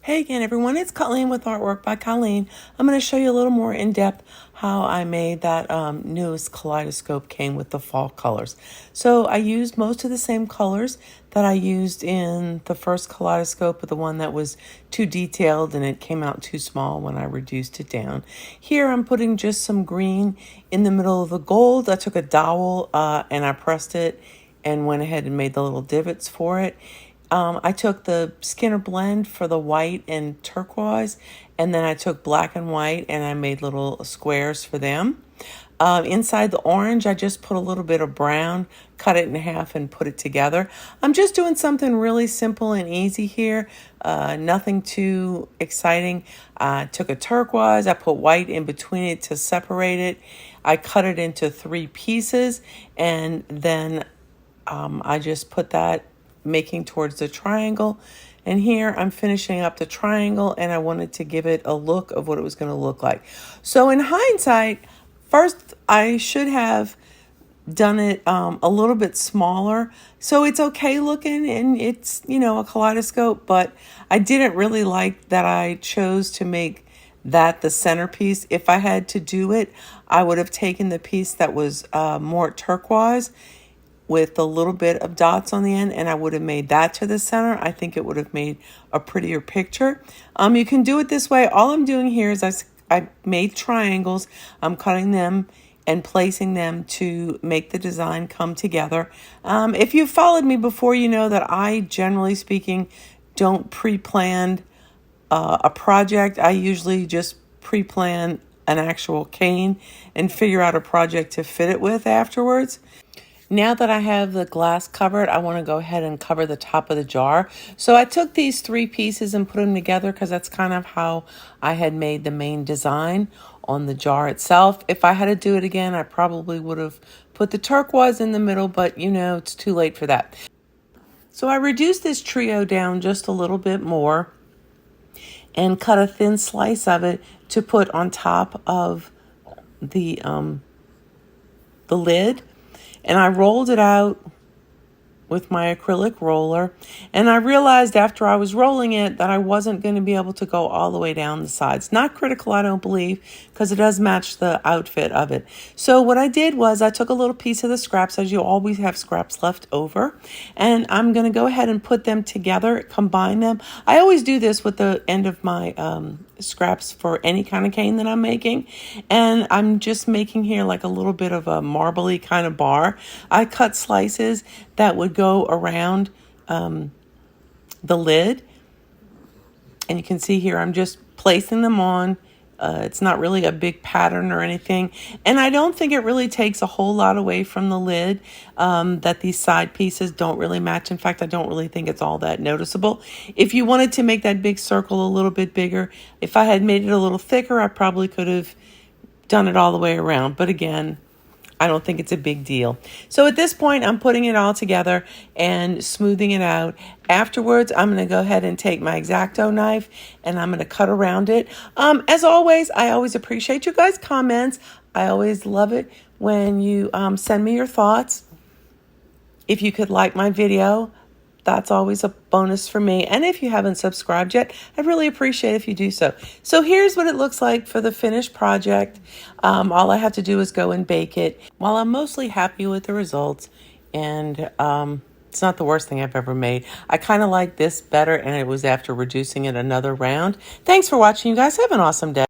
Hey again, everyone. It's Colleen with Artwork by Colleen. I'm going to show you a little more in depth how I made that newest Kaleidoscope came with the fall colors. So I used most of the same colors that I used in the first Kaleidoscope, but the one that was too detailed and it came out too small when I reduced it down. Here I'm putting just some green in the middle of the gold. I took a dowel and I pressed it and went ahead and made the little divots for it. I took the Skinner blend for the white and turquoise, and then I took black and white and I made little squares for them. Inside the orange, I just put a little bit of brown, cut it in half and put it together. I'm just doing something really simple and easy here, nothing too exciting. I took a turquoise, I put white in between it to separate it. I cut it into 3 pieces, and then I just put that making towards the triangle, and here I'm finishing up the triangle, and I wanted to give it a look of what it was going to look like. So in hindsight, first I should have done it a little bit smaller, so it's okay looking and it's, you know, a kaleidoscope, but I didn't really like that I chose to make that the centerpiece. If I had to do it, I would have taken the piece that was more turquoise with a little bit of dots on the end, and I would have made that to the center. I think it would have made a prettier picture. You can do it this way. All I'm doing here is I made triangles. I'm cutting them and placing them to make the design come together. If you've followed me before, you know that I, generally speaking, don't pre-plan a project. I usually just pre-plan an actual cane and figure out a project to fit it with afterwards. Now that I have the glass covered, I want to go ahead and cover the top of the jar. So I took these 3 pieces and put them together because that's kind of how I had made the main design on the jar itself. If I had to do it again, I probably would have put the turquoise in the middle, but you know, it's too late for that. So I reduced this trio down just a little bit more and cut a thin slice of it to put on top of the lid. And I rolled it out with my acrylic roller. And I realized after I was rolling it that I wasn't going to be able to go all the way down the sides. Not critical, I don't believe, because it does match the outfit of it. So what I did was I took a little piece of the scraps, as you always have scraps left over, and I'm going to go ahead and put them together, combine them. I always do this with the end of my scraps for any kind of cane that I'm making, and I'm just making here like a little bit of a marbly kind of bar. I cut slices that would go around the lid, and you can see here I'm just placing them on. It's not really a big pattern or anything, and I don't think it really takes a whole lot away from the lid, that these side pieces don't really match. In fact, I don't really think it's all that noticeable. If you wanted to make that big circle a little bit bigger, if I had made it a little thicker, I probably could have done it all the way around, but again, I don't think it's a big deal. So at this point, I'm putting it all together and smoothing it out. Afterwards, I'm going to go ahead and take my X-Acto knife and I'm going to cut around it. As always, I always appreciate you guys' comments. I always love it when you send me your thoughts. If you could like my video, that's always a bonus for me. And if you haven't subscribed yet, I'd really appreciate if you do so. So here's what it looks like for the finished project. All I have to do is go and bake it. While I'm mostly happy with the results, and it's not the worst thing I've ever made. I kind of like this better, and it was after reducing it another round. Thanks for watching, you guys. Have an awesome day.